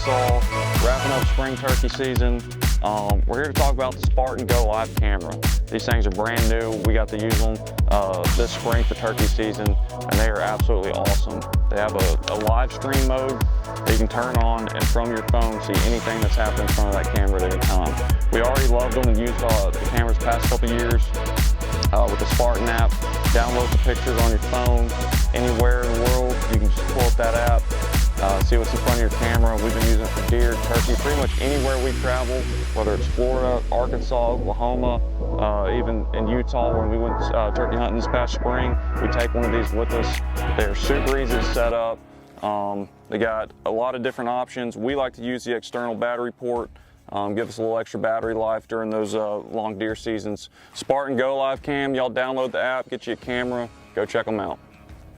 Arkansas, wrapping up spring turkey season. We're here to talk about the Spartan GoLive camera. These things are brand new. We got to use them this spring for turkey season, and they are absolutely awesome. They have a live stream mode that you can turn on, and from your phone see anything that's happening in front of that camera at any time. We already loved them and used the cameras the past couple years with the Spartan app. Download the pictures on your phone anywhere in the world. You can just pull up that app, see what's in front of your camera. We've been using it for deer, turkey, pretty much anywhere we travel, whether it's Florida, Arkansas, Oklahoma, even in Utah when we went turkey hunting this past spring. We take one of these with us. They're super easy to set up. They got a lot of different options. We like to use the external battery port. Give us a little extra battery life during those long deer seasons. Spartan GoLive Cam, y'all download the app, get you a camera, go check them out.